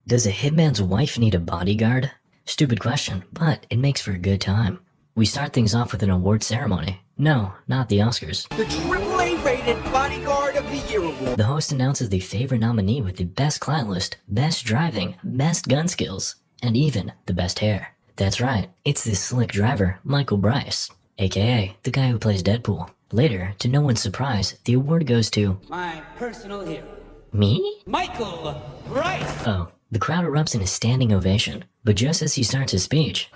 Does a hitman's wife need a bodyguard? Stupid question, but it makes for a good time. We start things off with an award ceremony. No, not the Oscars. The AAA rated Bodyguard of the Year award. The host announces the favorite nominee with the best client list, best driving, best gun skills, and even the best hair. That's right, it's this slick driver, Michael Bryce, aka the guy who plays Deadpool. Later, to no one's surprise, the award goes to My personal hero, me? Michael Bryce. Oh, the crowd erupts in a standing ovation, but just as he starts his speech,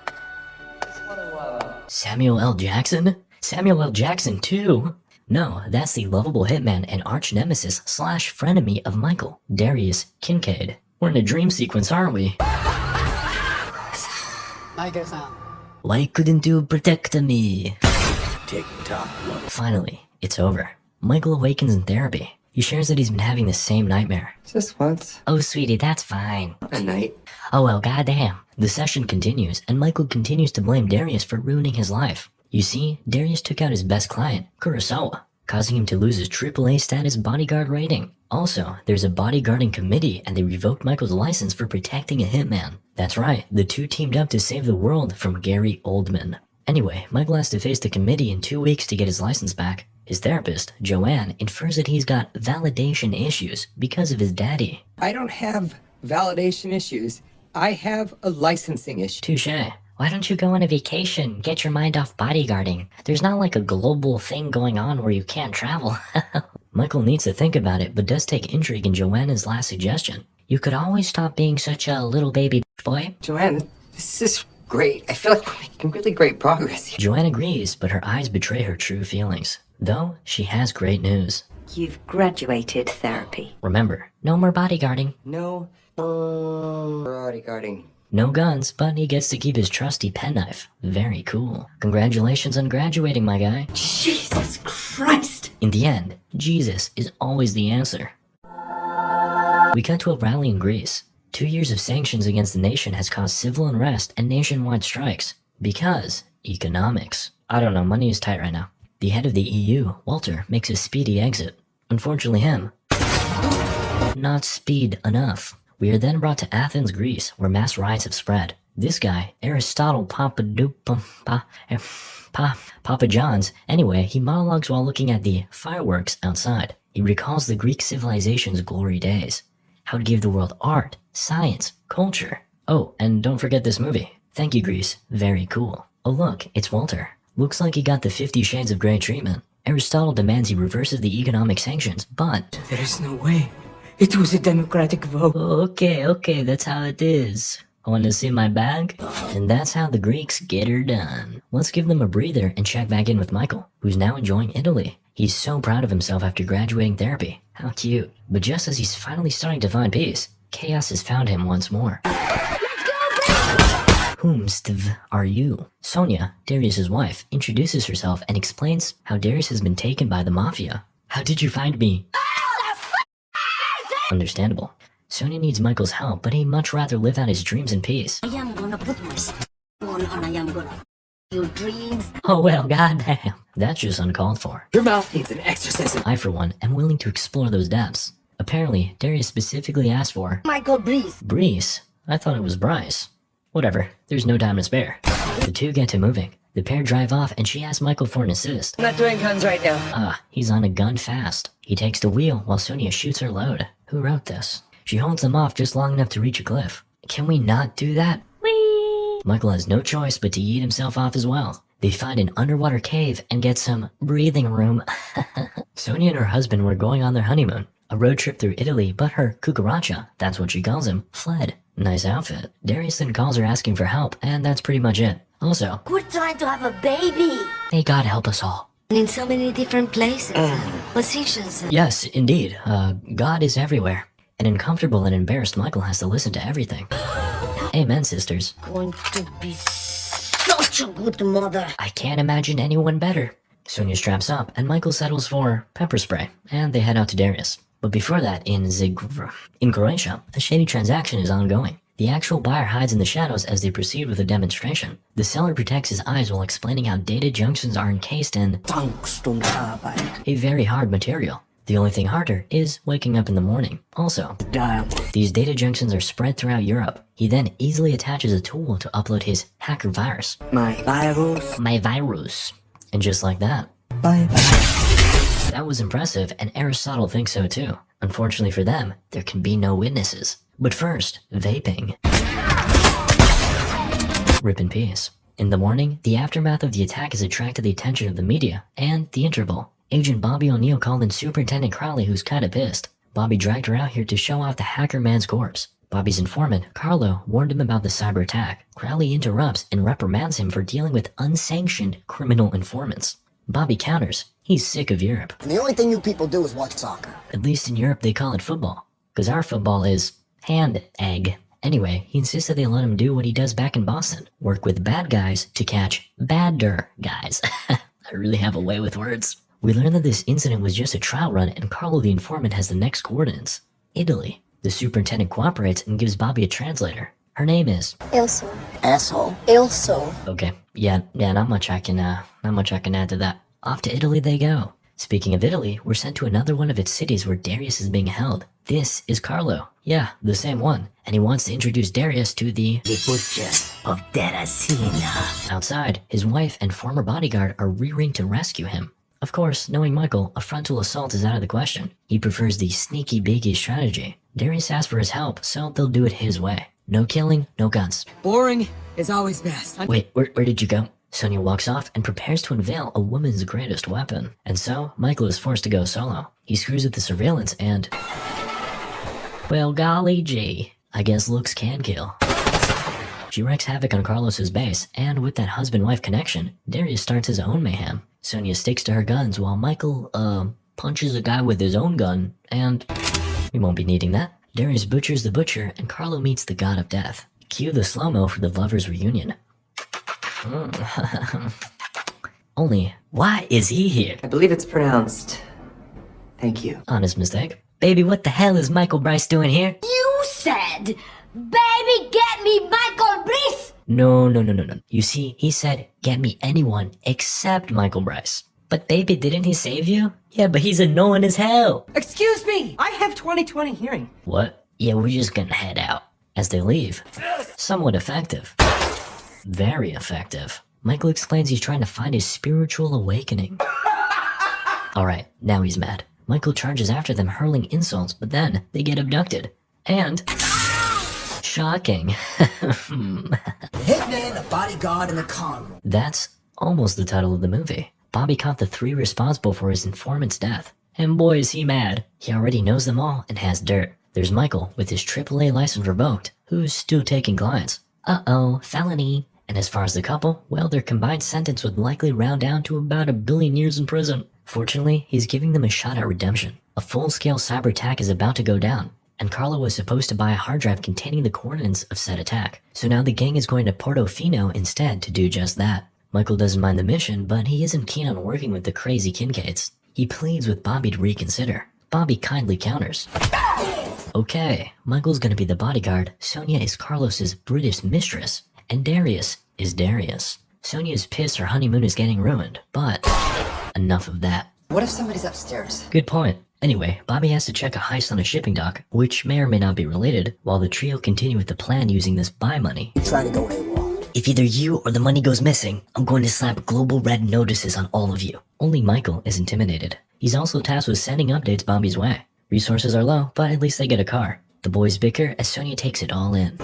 Samuel L. Jackson? Samuel L. Jackson too? No, that's the lovable hitman and arch nemesis slash frenemy of Michael, Darius Kincaid. We're in a dream sequence, aren't we? Why couldn't you protect me? Tick-tock. Finally, it's over. Michael awakens in therapy. He shares that he's been having the same nightmare. Just once. Oh, sweetie, that's fine. A night. Oh well, goddamn. The session continues, and Michael continues to blame Darius for ruining his life. You see, Darius took out his best client, Kurosawa, causing him to lose his AAA status bodyguard rating. Also, there's a bodyguarding committee and they revoked Michael's license for protecting a hitman. That's right, the two teamed up to save the world from Gary Oldman. Anyway, Michael has to face the committee in 2 weeks to get his license back. His therapist, Joanne, infers that he's got validation issues because of his daddy. I don't have validation issues. I have a licensing issue. Touché. Why don't you go on a vacation, get your mind off bodyguarding? There's not like a global thing going on where you can't travel. Michael needs to think about it, but does take intrigue in Joanna's last suggestion. You could always stop being such a little baby boy. Joanne, this is great. I feel like we're making really great progress here. Joanne agrees, but her eyes betray her true feelings. Though, she has great news. You've graduated therapy. Remember, no more bodyguarding. No bodyguarding. No guns, but he gets to keep his trusty penknife. Very cool. Congratulations on graduating, my guy. Jesus Christ! In the end, Jesus is always the answer. We cut to a rally in Greece. 2 years of sanctions against the nation has caused civil unrest and nationwide strikes. Because economics. I don't know, money is tight right now. The head of the EU, Walter, makes a speedy exit. Unfortunately him, not speed enough. We are then brought to Athens, Greece, where mass riots have spread. This guy, Aristotle Papa John's, anyway, he monologues while looking at the fireworks outside. He recalls the Greek civilization's glory days. How to give the world art, science, culture. Oh, and don't forget this movie. Thank you, Greece. Very cool. Oh look, it's Walter. Looks like he got the 50 Shades of Grey treatment. Aristotle demands he reverses the economic sanctions, but... There is no way. It was a democratic vote. Okay, that's how it is. Wanna see my bag? And that's how the Greeks get her done. Let's give them a breather and check back in with Michael, who's now enjoying Italy. He's so proud of himself after graduating therapy. How cute. But just as he's finally starting to find peace, chaos has found him once more. Whomstv are you? Sonia, Darius's wife, introduces herself and explains how Darius has been taken by the mafia. How did you find me? Understandable. Sonia needs Michael's help, but he'd much rather live out his dreams in peace. I am gonna put my on and I am gonna your dreams. Oh well, goddamn. That's just uncalled for. Your mouth needs an exorcism. I, for one, am willing to explore those depths. Apparently, Darius specifically asked for... Michael Breeze. Breeze? I thought it was Bryce. Whatever, there's no time to spare. The two get to moving. The pair drive off and she asks Michael for an assist. I'm not doing guns right now. He's on a gun fast. He takes the wheel while Sonia shoots her load. Who wrote this? She holds them off just long enough to reach a cliff. Can we not do that? Whee! Michael has no choice but to yeet himself off as well. They find an underwater cave and get some breathing room. Sonia and her husband were going on their honeymoon. A road trip through Italy, but her cucaracha, that's what she calls him, fled. Nice outfit. Darius then calls her asking for help, and that's pretty much it. Also, We're trying to have a baby. may God help us all. In so many different places. Positions. Yes, indeed. God is everywhere. An uncomfortable and embarrassed Michael has to listen to everything. Amen, sisters. Going to be such a good mother. I can't imagine anyone better. Sonia straps up, and Michael settles for pepper spray, and they head out to Darius. But before that, in Croatia, a shady transaction is ongoing. The actual buyer hides in the shadows as they proceed with the demonstration. The seller protects his eyes while explaining how data junctions are encased in Tungsten carbide. a very hard material. The only thing harder is waking up in the morning. Also, these data junctions are spread throughout Europe. He then easily attaches a tool to upload his hacker virus. My virus. And just like that. Bye. That was impressive, and Aristotle thinks so too. Unfortunately for them, there can be no witnesses. But first, vaping. Rip in peace. In the morning, the aftermath of the attack has attracted the attention of the media and the Interpol. Agent Bobby O'Neill called in Superintendent Crowley, who's kinda pissed. Bobby dragged her out here to show off the hacker man's corpse. Bobby's informant, Carlo, warned him about the cyber attack. Crowley interrupts and reprimands him for dealing with unsanctioned criminal informants. Bobby counters. He's sick of Europe. And the only thing you people do is watch soccer. At least in Europe they call it football. Cause our football is hand egg. Anyway, he insists that they let him do what he does back in Boston. Work with bad guys to catch badder guys. I really have a way with words. We learn that this incident was just a trial run and Carlo the informant has the next coordinates. Italy. The superintendent cooperates and gives Bobby a translator. Her name is Also. Asshole. Also. Okay, yeah, not much I can add to that. Off to Italy they go. Speaking of Italy, we're sent to another one of its cities where Darius is being held. This is Carlo. Yeah, the same one. And he wants to introduce Darius to the Butcher of Terracina. Outside, his wife and former bodyguard are rearing to rescue him. Of course, knowing Michael, a frontal assault is out of the question. He prefers the sneaky beaky strategy. Darius asks for his help, so they'll do it his way. No killing, no guns. Boring is always best. Wait, where did you go? Sonia walks off and prepares to unveil a woman's greatest weapon. And so, Michael is forced to go solo. He screws with the surveillance and... well, golly gee. I guess looks can kill. She wreaks havoc on Carlos's base, and with that husband-wife connection, Darius starts his own mayhem. Sonia sticks to her guns while Michael, punches a guy with his own gun, and... we won't be needing that. Darius butchers the butcher, and Carlo meets the god of death. Cue the slow-mo for the lovers' reunion. Only, why is he here? I believe it's pronounced. Thank you. Honest mistake. Baby, what the hell is Michael Bryce doing here? You said, baby, get me Michael Brice! No. You see, he said, get me anyone except Michael Bryce. But baby, didn't he save you? Yeah, but he's annoying as hell. Excuse me! I have 20/20 hearing. What? Yeah, we're just gonna head out. As they leave. Somewhat effective. Very effective. Michael explains he's trying to find his spiritual awakening. Alright, now he's mad. Michael charges after them, hurling insults, but then they get abducted. And... shocking. Hitman, a bodyguard, and a con. That's almost the title of the movie. Bobby caught the 3 responsible for his informant's death. And boy is he mad. He already knows them all and has dirt. There's Michael, with his AAA license revoked, who's still taking clients. Uh-oh, felony. And as far as the couple, well, their combined sentence would likely round down to about 1 billion years in prison. Fortunately, he's giving them a shot at redemption. A full-scale cyber attack is about to go down, and Carlo was supposed to buy a hard drive containing the coordinates of said attack. So now the gang is going to Portofino instead to do just that. Michael doesn't mind the mission, but he isn't keen on working with the crazy Kincaids. He pleads with Bobby to reconsider. Bobby kindly counters. Okay, Michael's gonna be the bodyguard, Sonia is Carlos's British mistress, and Darius is Darius. Sonia's pissed her honeymoon is getting ruined, but enough of that. What if somebody's upstairs? Good point. Anyway, Bobby has to check a heist on a shipping dock, which may or may not be related, while the trio continue with the plan using this buy money. You try to go AWOL. If either you or the money goes missing, I'm going to slap global red notices on all of you. Only Michael is intimidated. He's also tasked with sending updates Bobby's way. Resources are low, but at least they get a car. The boys bicker as Sonia takes it all in.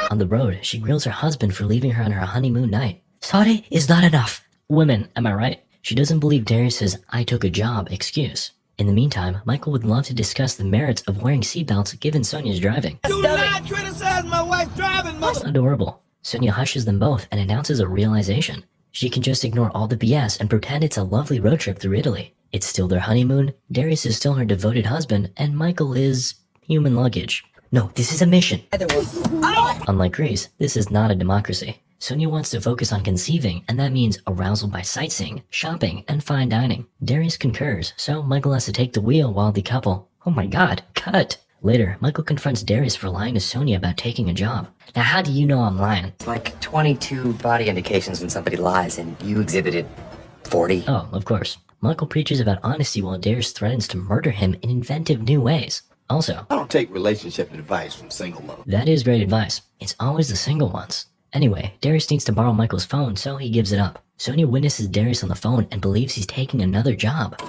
On the road, she grills her husband for leaving her on her honeymoon night. Sorry is not enough. Women, am I right? She doesn't believe Darius's "I took a job" excuse. In the meantime, Michael would love to discuss the merits of wearing seatbelts given Sonia's driving. Do not criticize my wife's driving, mother. Adorable. Sonia hushes them both and announces a realization. She can just ignore all the BS and pretend it's a lovely road trip through Italy. It's still their honeymoon, Darius is still her devoted husband, and Michael is... human luggage. No, this is a mission. Unlike Greece, this is not a democracy. Sonia wants to focus on conceiving, and that means arousal by sightseeing, shopping, and fine dining. Darius concurs, so Michael has to take the wheel while the couple... oh my god, cut! Later, Michael confronts Darius for lying to Sonia about taking a job. Now how do you know I'm lying? It's like 22 body indications when somebody lies, and you exhibited 40. Oh, of course. Michael preaches about honesty while Darius threatens to murder him in inventive new ways. Also, I don't take relationship advice from single mothers. that is great advice. It's always the single ones. Anyway, Darius needs to borrow Michael's phone, so he gives it up. Sonia witnesses Darius on the phone and believes he's taking another job.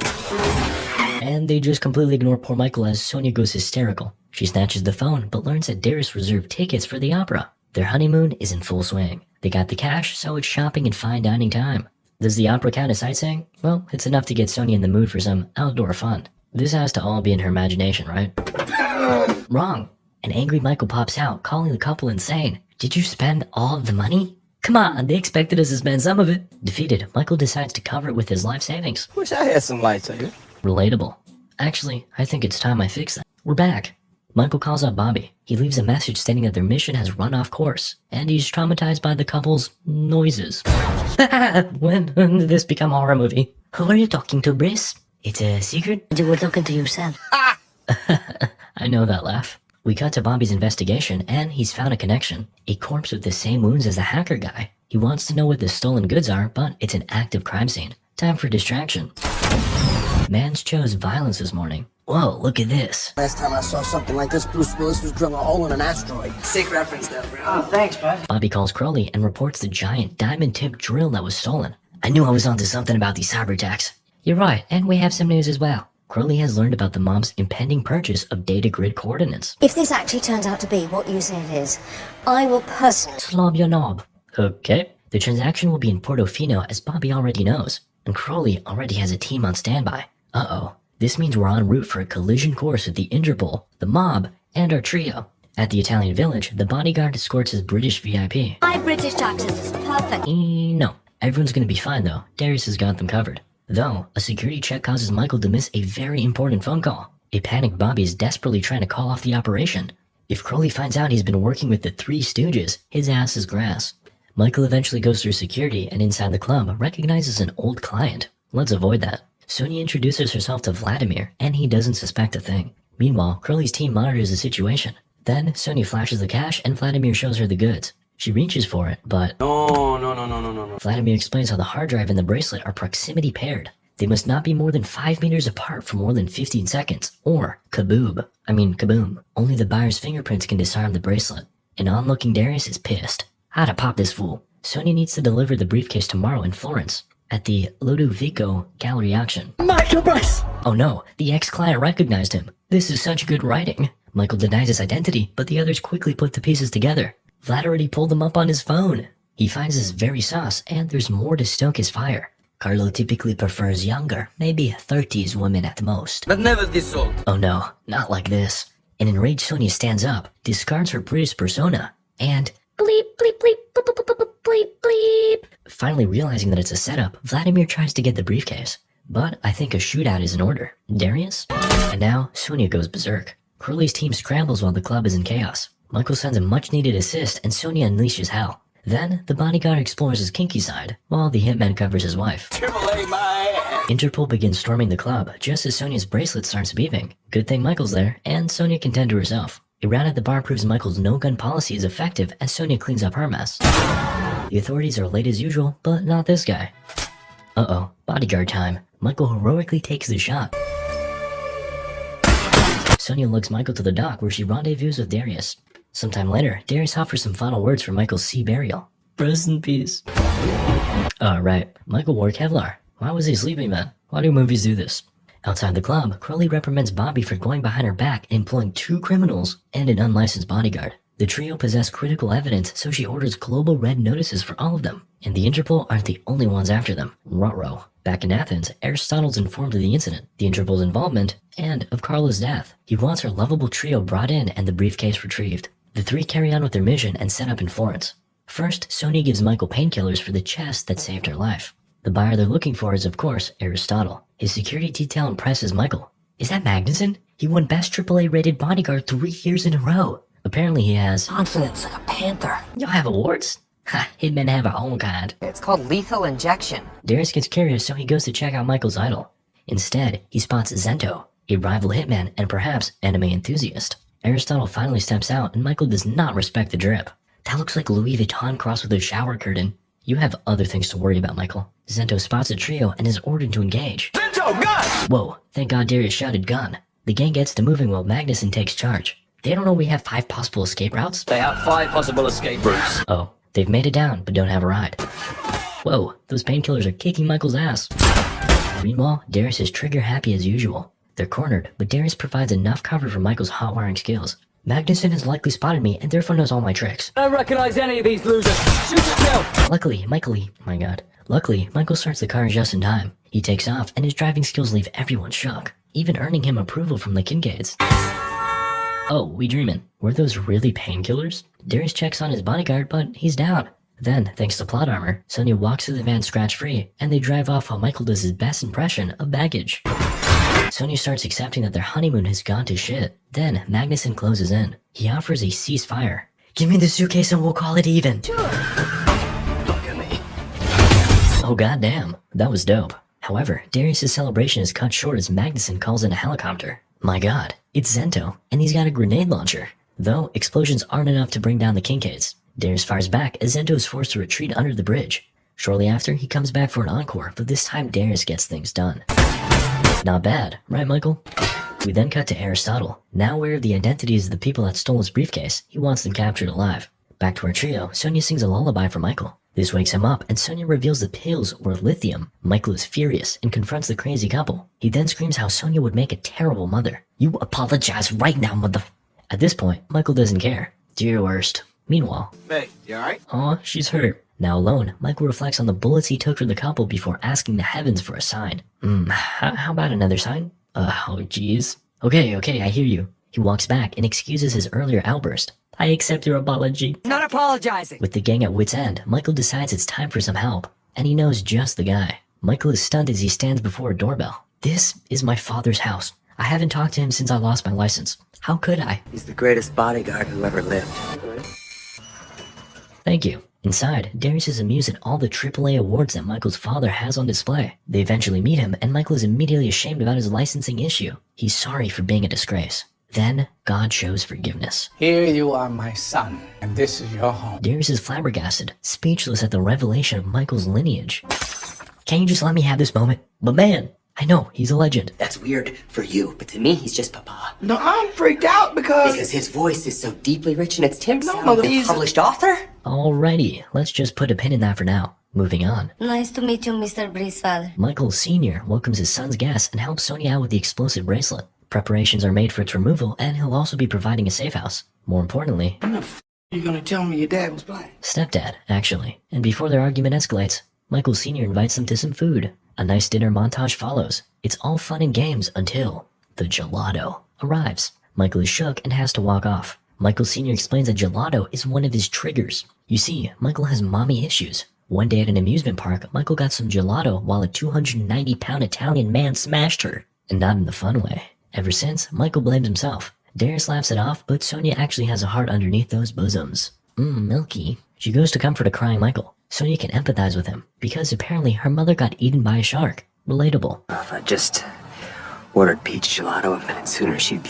And they just completely ignore poor Michael as Sonia goes hysterical. She snatches the phone, but learns that Darius reserved tickets for the opera. Their honeymoon is in full swing. They got the cash, so it's shopping and fine dining time. Does the opera count as sightseeing? Well, it's enough to get Sonia in the mood for some outdoor fun. This has to all be in her imagination, right? Wrong. An angry Michael pops out, calling the couple insane. Did you spend all of the money? Come on, they expected us to spend some of it. Defeated, Michael decides to cover it with his life savings. Wish I had some lightsabers. Relatable. Actually, I think it's time I fix that. We're back. Michael calls up Bobby. He leaves a message stating that their mission has run off course, and he's traumatized by the couple's noises. When did this become a horror movie? Who are you talking to, Briss? It's a secret? You were talking to yourself. I know that laugh. We cut to Bobby's investigation, and he's found a connection. A corpse with the same wounds as the hacker guy. He wants to know what the stolen goods are, but it's an active crime scene. Time for distraction. Mans chose violence this morning. Whoa, look at this. Last time I saw something like this, Bruce Willis was drilling a hole in an asteroid. Sick reference, though, bro. Oh, thanks, bud. Bobby calls Crowley and reports the giant diamond-tipped drill that was stolen. I knew I was onto something about these cyber attacks. You're right, and we have some news as well. Crowley has learned about the mob's impending purchase of data grid coordinates. If this actually turns out to be what you say it is, I will personally... Slob your knob. Okay. The transaction will be in Portofino, as Bobby already knows, and Crowley already has a team on standby. Uh-oh. This means we're en route for a collision course with the Interpol, the mob, and our trio. At the Italian village, the bodyguard escorts his British VIP. My British accent is perfect. No. Everyone's gonna be fine though. Darius has got them covered. Though, a security check causes Michael to miss a very important phone call. A panicked Bobby is desperately trying to call off the operation. If Crowley finds out he's been working with the Three Stooges, his ass is grass. Michael eventually goes through security and inside the club recognizes an old client. Let's avoid that. Sonia introduces herself to Vladimir, and he doesn't suspect a thing. Meanwhile, Crowley's team monitors the situation. Then, Sonia flashes the cash and Vladimir shows her the goods. She reaches for it, but... No. Vladimir explains how the hard drive and the bracelet are proximity paired. They must not be more than 5 meters apart for more than 15 seconds, or kaboom. Only the buyer's fingerprints can disarm the bracelet. An onlooking Darius is pissed. How to pop this fool? Sonia needs to deliver the briefcase tomorrow in Florence, at the Ludovico gallery auction. Michael Bryce! Oh no, the ex-client recognized him. This is such good writing. Michael denies his identity, but the others quickly put the pieces together. Vlad already pulled them up on his phone. He finds this very sauce, and there's more to stoke his fire. Carlo typically prefers younger, maybe 30s women at most. But never this old. Oh no, not like this. An enraged Sonia stands up, discards her British persona, and bleep, bleep, bleep, bleep, bleep, bleep, bleep, bleep. Finally realizing that it's a setup, Vladimir tries to get the briefcase. But I think a shootout is in order. Darius? And now, Sonia goes berserk. Crowley's team scrambles while the club is in chaos. Michael sends a much-needed assist, and Sonia unleashes hell. Then, the bodyguard explores his kinky side, while the hitman covers his wife. Interpol begins storming the club, just as Sonia's bracelet starts beeping. Good thing Michael's there, and Sonia can tend to herself. A round at the bar proves Michael's no-gun policy is effective as Sonia cleans up her mess. The authorities are late as usual, but not this guy. Uh-oh, bodyguard time. Michael heroically takes the shot. Sonia lugs Michael to the dock where she rendezvous with Darius. Sometime later, Darius offers some final words for Michael's sea burial. Rest in peace. Right. Michael wore Kevlar. Why was he sleeping then? Why do movies do this? Outside the club, Crowley reprimands Bobby for going behind her back and employing 2 criminals and an unlicensed bodyguard. The trio possess critical evidence, so she orders global red notices for all of them. And the Interpol aren't the only ones after them. Ruh-roh. Back in Athens, Aristotle's informed of the incident, the Interpol's involvement, and of Carla's death. He wants her lovable trio brought in and the briefcase retrieved. The 3 carry on with their mission and set up in Florence. First, Sonia gives Michael painkillers for the chest that saved her life. The buyer they're looking for is, of course, Aristotle. His security detail impresses Michael. Is that Magnuson? He won Best AAA rated bodyguard 3 years in a row. Apparently he has Confidence like a panther. Y'all have awards? Ha, hitmen have our own kind. It's called lethal injection. Darius gets curious, so he goes to check out Michael's idol. Instead, he spots Zento, a rival hitman and perhaps anime enthusiast. Aristotle finally steps out, and Michael does not respect the drip. That looks like Louis Vuitton crossed with a shower curtain. You have other things to worry about, Michael. Zento spots a trio and is ordered to engage. Zento, gun! Whoa, thank God Darius shouted gun. The gang gets to moving while Magnuson takes charge. They don't know we have 5 possible escape routes? They have 5 possible escape routes. Oh, they've made it down, but don't have a ride. Whoa, those painkillers are kicking Michael's ass. Meanwhile, Darius is trigger happy as usual. They're cornered, but Darius provides enough cover for Michael's hot wiring skills. Magnuson has likely spotted me and therefore knows all my tricks. I don't recognize any of these losers. Shoot to kill. Luckily, Michael starts the car just in time. He takes off and his driving skills leave everyone shook, even earning him approval from the Kincaids. Oh, we dreamin'. Were those really painkillers? Darius checks on his bodyguard, but he's down. Then, thanks to plot armor, Sonia walks through the van scratch-free, and they drive off while Michael does his best impression of baggage. Sonia starts accepting that their honeymoon has gone to shit. Then, Magnuson closes in. He offers a ceasefire. Give me the suitcase and we'll call it even. Look at me. Oh goddamn, that was dope. However, Darius' celebration is cut short as Magnuson calls in a helicopter. My god, it's Zento, and he's got a grenade launcher. Though, explosions aren't enough to bring down the Kincaids. Darius fires back as Zento is forced to retreat under the bridge. Shortly after, he comes back for an encore, but this time Darius gets things done. Not bad, right Michael? We then cut to Aristotle. Now aware of the identities of the people that stole his briefcase, he wants them captured alive. Back to our trio, Sonia sings a lullaby for Michael. This wakes him up, and Sonia reveals the pills were lithium. Michael is furious and confronts the crazy couple. He then screams how Sonia would make a terrible mother. You apologize right now, mother... At this point, Michael doesn't care. Do your worst. Meanwhile... Hey, you alright? Aw, she's hurt. Now alone, Michael reflects on the bullets he took for the couple before asking the heavens for a sign. How about another sign? Oh jeez. Okay, I hear you. He walks back and excuses his earlier outburst. I accept your apology. Not apologizing. With the gang at wit's end, Michael decides it's time for some help. And he knows just the guy. Michael is stunned as he stands before a doorbell. This is my father's house. I haven't talked to him since I lost my license. How could I? He's the greatest bodyguard who ever lived. Thank you. Inside, Darius is amused at all the AAA awards that Michael's father has on display. They eventually meet him, and Michael is immediately ashamed about his licensing issue. He's sorry for being a disgrace. Then, God shows forgiveness. Here you are, my son, and this is your home. Darius is flabbergasted, speechless at the revelation of Michael's lineage. Can you just let me have this moment? But man, I know, he's a legend. That's weird for you, but to me, he's just Papa. No, I'm freaked out because his voice is so deeply rich and it's Tim's mother, the he's published author? Alrighty, let's just put a pin in that for now. Moving on. Nice to meet you, Mr. Bree's father. Michael Sr. welcomes his son's guests and helps Sonia out with the explosive bracelet. Preparations are made for its removal, and he'll also be providing a safe house. More importantly, When the f you gonna tell me your dad was black? stepdad, actually. And before their argument escalates, Michael Sr. invites them to some food. A nice dinner montage follows. It's all fun and games until the gelato arrives. Michael is shook and has to walk off. Michael Sr. explains that gelato is one of his triggers. You see, Michael has mommy issues. One day at an amusement park, Michael got some gelato while a 290-pound Italian man smashed her. And not in the fun way. Ever since, Michael blames himself. Darius laughs it off, but Sonia actually has a heart underneath those bosoms. Milky. She goes to comfort a crying Michael. Sonia can empathize with him, because apparently her mother got eaten by a shark. Relatable. If I just ordered peach gelato a minute sooner, she'd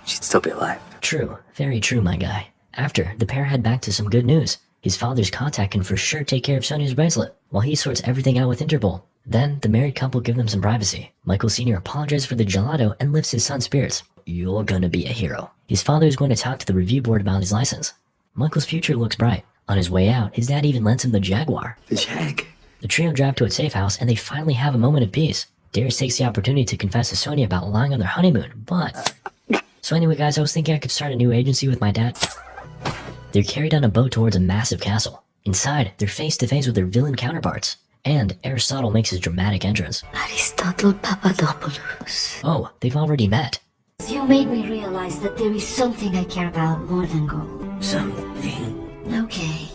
still be alive. True, very true, my guy. After, the pair head back to some good news. His father's contact can for sure take care of Sonia's bracelet, while he sorts everything out with Interpol. Then, the married couple give them some privacy. Michael Sr. apologizes for the gelato and lifts his son's spirits. You're gonna be a hero. His father is going to talk to the review board about his license. Michael's future looks bright. On his way out, his dad even lends him the Jaguar. The Jag? The trio drive to its safe house and they finally have a moment of peace. Darius takes the opportunity to confess to Sonia about lying on their honeymoon, but... So anyway guys, I was thinking I could start a new agency with my dad. They're carried on a boat towards a massive castle. Inside, they're face to face with their villain counterparts. And Aristotle makes his dramatic entrance. Aristotle Papadopoulos. Oh, they've already met. You made me realize that there is something I care about more than gold. Something. Okay.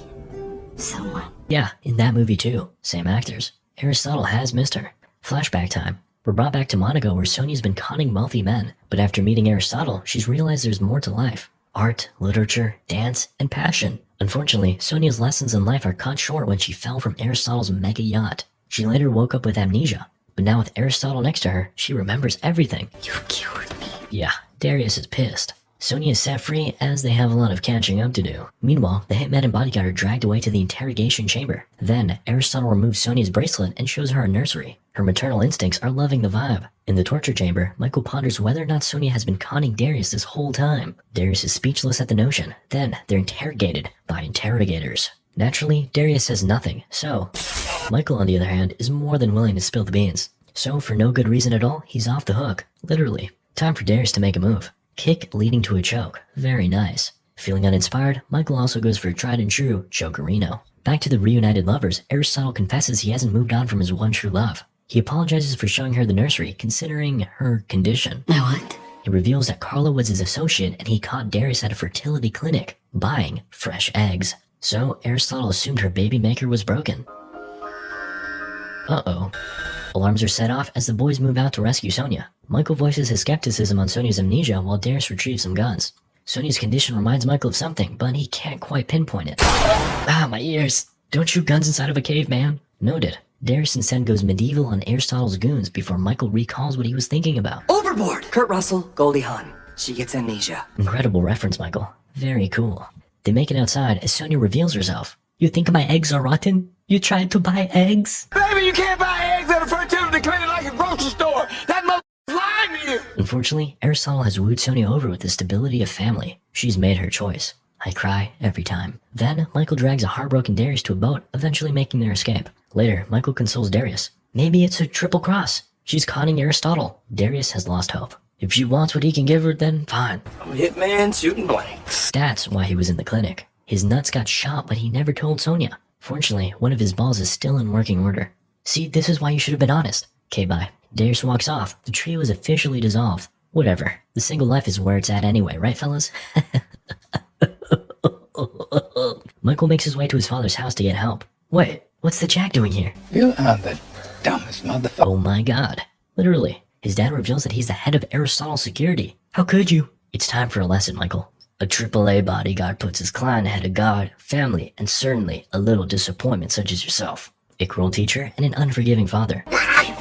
Someone. Yeah, in that movie too. Same actors. Aristotle has missed her. Flashback time. We're brought back to Monaco where Sonia's been conning wealthy men. But after meeting Aristotle, she's realized there's more to life. Art, literature, dance, and passion. Unfortunately, Sonia's lessons in life are cut short when she fell from Aristotle's mega yacht. She later woke up with amnesia. But now with Aristotle next to her, she remembers everything. You cured me. Yeah, Darius is pissed. Sonia is set free as they have a lot of catching up to do. Meanwhile, the Hitman and Bodyguard are dragged away to the interrogation chamber. Then, Aristotle removes Sonia's bracelet and shows her a nursery. Her maternal instincts are loving the vibe. In the torture chamber, Michael ponders whether or not Sonia has been conning Darius this whole time. Darius is speechless at the notion. Then, they're interrogated by interrogators. Naturally, Darius says nothing, so Michael, on the other hand, is more than willing to spill the beans. So, for no good reason at all, he's off the hook. Literally. Time for Darius to make a move. Kick leading to a choke. Very nice. Feeling uninspired, Michael also goes for a tried and true chokerino. Back to the reunited lovers, Aristotle confesses he hasn't moved on from his one true love. He apologizes for showing her the nursery, considering her condition. My what? He reveals that Carla was his associate and he caught Darius at a fertility clinic, buying fresh eggs. So, Aristotle assumed her baby maker was broken. Uh-oh. Alarms are set off as the boys move out to rescue Sonia. Michael voices his skepticism on Sonia's amnesia while Darius retrieves some guns. Sonia's condition reminds Michael of something, but he can't quite pinpoint it. Ah, my ears! Don't shoot guns inside of a cave, man. Noted. Darius instead goes medieval on Aristotle's goons before Michael recalls what he was thinking about. Overboard! Kurt Russell, Goldie Hawn. She gets amnesia. Incredible reference, Michael. Very cool. They make it outside as Sonia reveals herself. You think my eggs are rotten? You tried to buy eggs? Baby, you can't buy eggs at a fertility clinic like a grocery store. That mother's lying to you. Unfortunately, Aristotle has wooed Sonia over with the stability of family. She's made her choice. I cry every time. Then, Michael drags a heartbroken Darius to a boat, eventually making their escape. Later, Michael consoles Darius. Maybe it's a triple cross. She's conning Aristotle. Darius has lost hope. If she wants what he can give her, then fine. I'm a hitman shooting blanks. That's why he was in the clinic. His nuts got shot, but he never told Sonia. Fortunately, one of his balls is still in working order. See, this is why you should have been honest. Okay, bye. Darius walks off. The trio is officially dissolved. Whatever. The single life is where it's at anyway, right fellas? Michael makes his way to his father's house to get help. Wait, what's the Jack doing here? You are the dumbest motherfucker. Oh my god. Literally. His dad reveals that he's the head of Aristotle's security. How could you? It's time for a lesson, Michael. A AAA bodyguard puts his client ahead of God, family, and certainly a little disappointment such as yourself. A cruel teacher and an unforgiving father.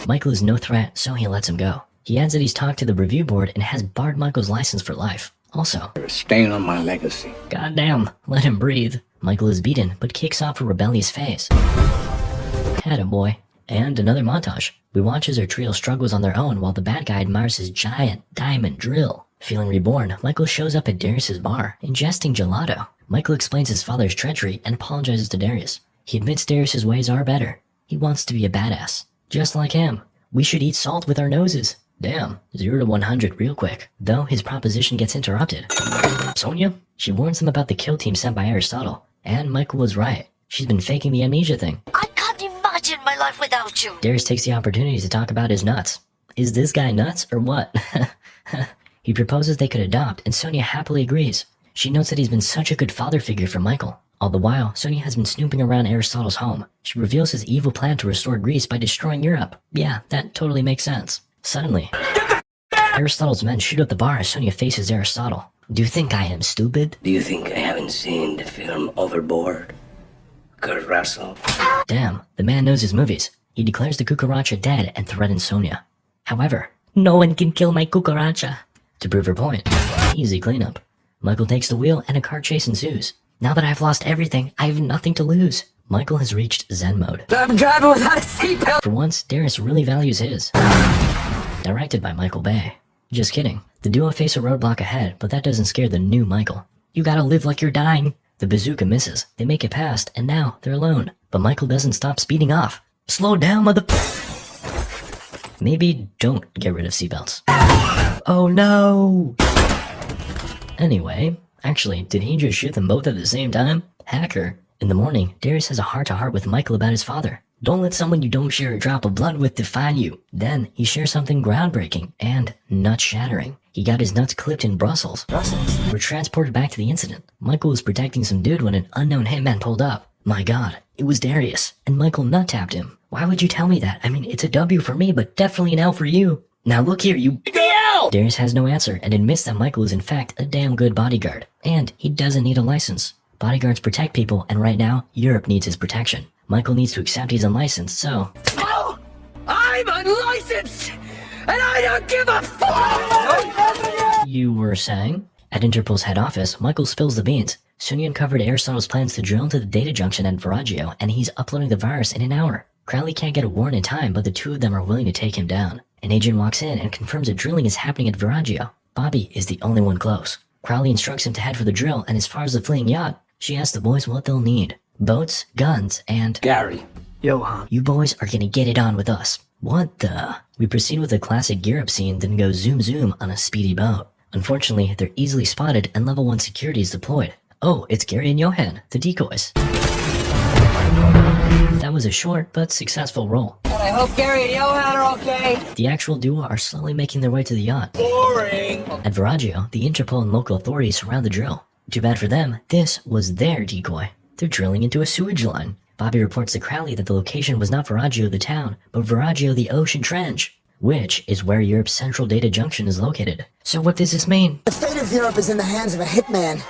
Michael is no threat, so he lets him go. He adds that he's talked to the review board and has barred Michael's license for life. Also, You're a stain on my legacy. goddamn, let him breathe. Michael is beaten, but kicks off a rebellious phase. Attaboy. And another montage. We watch as our trio struggles on their own while the bad guy admires his giant diamond drill. Feeling reborn, Michael shows up at Darius' bar, ingesting gelato. Michael explains his father's treachery and apologizes to Darius. He admits Darius' ways are better. He wants to be a badass. Just like him. We should eat salt with our noses. Damn, 0 to 100 real quick. Though his proposition gets interrupted. Sonia? She warns him about the kill team sent by Aristotle. And Michael was right. She's been faking the amnesia thing. I can't imagine my life without you. Darius takes the opportunity to talk about his nuts. Is this guy nuts or what? He proposes they could adopt, and Sonia happily agrees. She notes that he's been such a good father figure for Michael. All the while, Sonia has been snooping around Aristotle's home. She reveals his evil plan to restore Greece by destroying Europe. Yeah, that totally makes sense. Suddenly, Aristotle's men shoot up the bar as Sonia faces Aristotle. Do you think I am stupid? Do you think I haven't seen the film Overboard? Kurt Russell. Damn, the man knows his movies. He declares the cucaracha dead and threatens Sonia. However, no one can kill my cucaracha. To prove her point, easy cleanup. Michael takes the wheel and a car chase ensues. Now that I've lost everything, I have nothing to lose. Michael has reached Zen mode. I'm driving without a seatbelt. For once, Darius really values his. Directed by Michael Bay. Just kidding. The duo face a roadblock ahead, but that doesn't scare the new Michael. You gotta live like you're dying. The bazooka misses. They make it past, and now they're alone. But Michael doesn't stop speeding off. Slow down, mother... Maybe don't get rid of seatbelts. Oh no! Anyway, actually, did he just shoot them both at the same time? Hacker. In the morning, Darius has a heart-to-heart with Michael about his father. Don't let someone you don't share a drop of blood with define you. Then, he shares something groundbreaking and nut-shattering. He got his nuts clipped in Brussels. We're transported back to the incident. Michael was protecting some dude when an unknown hitman pulled up. My god, it was Darius, and Michael nut-tapped him. Why would you tell me that? I mean, it's a W for me, but definitely an L for you. Now look here, you DL! Darius has no answer and admits that Michael is in fact a damn good bodyguard. And he doesn't need a license. Bodyguards protect people, and right now, Europe needs his protection. Michael needs to accept he's unlicensed, so... Oh, I'm unlicensed, and I don't give a fuck! You were saying? At Interpol's head office, Michael spills the beans. Soon he uncovered Aristotle's plans to drill into the data junction at Viraggio, and he's uploading the virus in an hour. Crowley can't get a warrant in time, but the two of them are willing to take him down. An agent walks in and confirms that drilling is happening at Viraggio. Bobby is the only one close. Crowley instructs him to head for the drill, and as far as the fleeing yacht, she asks the boys what they'll need. Boats, guns, and... Gary. Johan. You boys are gonna get it on with us. What the? We proceed with a classic gear up scene, then go zoom zoom on a speedy boat. Unfortunately, they're easily spotted and level 1 security is deployed. Oh, it's Gary and Johan, the decoys. That was a short but successful role. And I hope Gary and Johan are okay. The actual duo are slowly making their way to the yacht. Boring. At Viraggio, the Interpol and local authorities surround the drill. Too bad for them, this was their decoy. They're drilling into a sewage line. Bobby reports to Crowley that the location was not Viraggio the town, but Viraggio the ocean trench, which is where Europe's central data junction is located. So what does this mean? The fate of Europe is in the hands of a hitman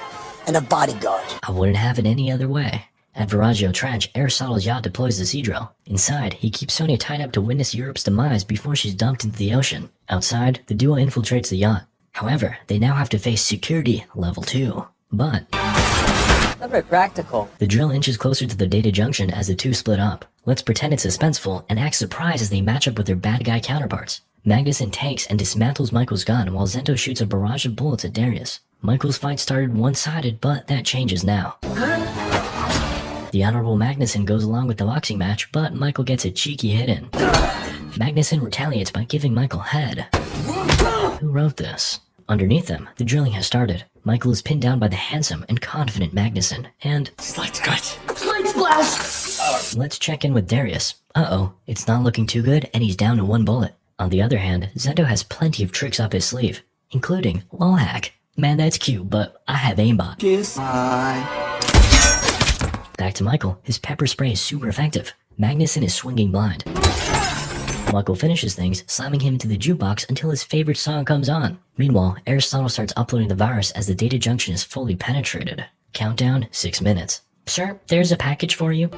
and a bodyguard. I wouldn't have it any other way. At Viraggio Trench, Aristotle's yacht deploys the sea drill. Inside, he keeps Sonia tied up to witness Europe's demise before she's dumped into the ocean. Outside, the duo infiltrates the yacht. However, they now have to face security level 2. But Not very practical. the drill inches closer to the data junction as the two split up. Let's pretend it's suspenseful and act surprised as they match up with their bad guy counterparts. Magnuson takes and dismantles Michael's gun while Zento shoots a barrage of bullets at Darius. Michael's fight started one-sided, but that changes now. The Honorable Magnuson goes along with the boxing match, but Michael gets a cheeky hit in. Magnuson retaliates by giving Michael head. Who wrote this? Underneath them, the drilling has started. Michael is pinned down by the handsome and confident Magnuson, and... Slight cut. Slide splash! Let's check in with Darius. Uh-oh, it's not looking too good, and he's down to 1 bullet. On the other hand, Zento has plenty of tricks up his sleeve, including wall hack. Man, that's cute, but I have aimbot. Kiss. Bye. Back to Michael, his pepper spray is super effective. Magnuson is swinging blind. Michael finishes things, slamming him into the jukebox until his favorite song comes on. Meanwhile, Aristotle starts uploading the virus as the data junction is fully penetrated. Countdown, 6 minutes. Sir, there's a package for you.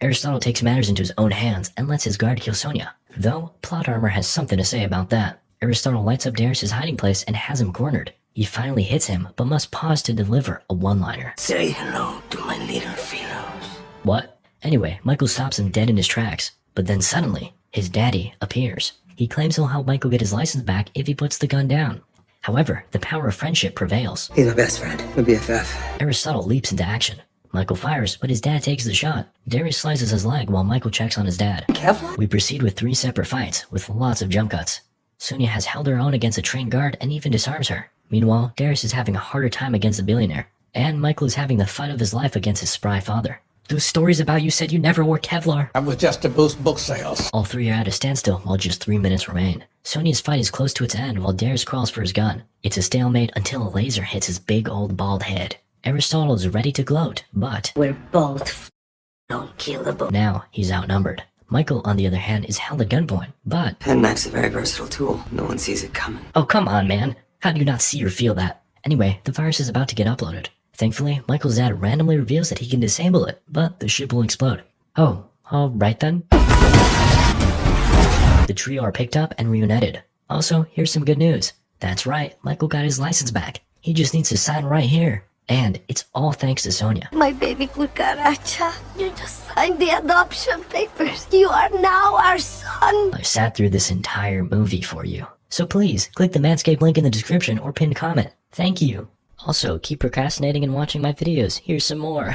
Aristotle takes matters into his own hands and lets his guard kill Sonia. Though, plot armor has something to say about that. Aristotle lights up Darius' hiding place and has him cornered. He finally hits him, but must pause to deliver a one-liner. Say hello to my little fellows. What? Anyway, Michael stops him dead in his tracks. But then suddenly, his daddy appears. He claims he'll help Michael get his license back if he puts the gun down. However, the power of friendship prevails. He's my best friend, my BFF. Aristotle leaps into action. Michael fires, but his dad takes the shot. Darius slices his leg while Michael checks on his dad. Kevlar? We proceed with 3 separate fights, with lots of jump cuts. Sonia has held her own against a trained guard and even disarms her. Meanwhile, Darius is having a harder time against the billionaire. And Michael is having the fight of his life against his spry father. Those stories about you said you never wore Kevlar. That was just to boost book sales. All 3 are at a standstill while just 3 minutes remain. Sonia's fight is close to its end while Darius crawls for his gun. It's a stalemate until a laser hits his big old bald head. Aristotle is ready to gloat, but We're both unkillable. now he's outnumbered. Michael, on the other hand, is held at gunpoint, but... Penknife's a very versatile tool. No one sees it coming. Oh, come on, man. How do you not see or feel that? Anyway, the virus is about to get uploaded. Thankfully, Michael's dad randomly reveals that he can disable it, but the ship will explode. Oh, alright then. The trio are picked up and reunited. Also, here's some good news. That's right, Michael got his license back. He just needs to sign right here. And it's all thanks to Sonia. My baby cucaracha, you just signed the adoption papers. You are now our son. I sat through this entire movie for you. So please, click the Manscaped link in the description or pinned comment. Thank you. Also, keep procrastinating and watching my videos. Here's some more.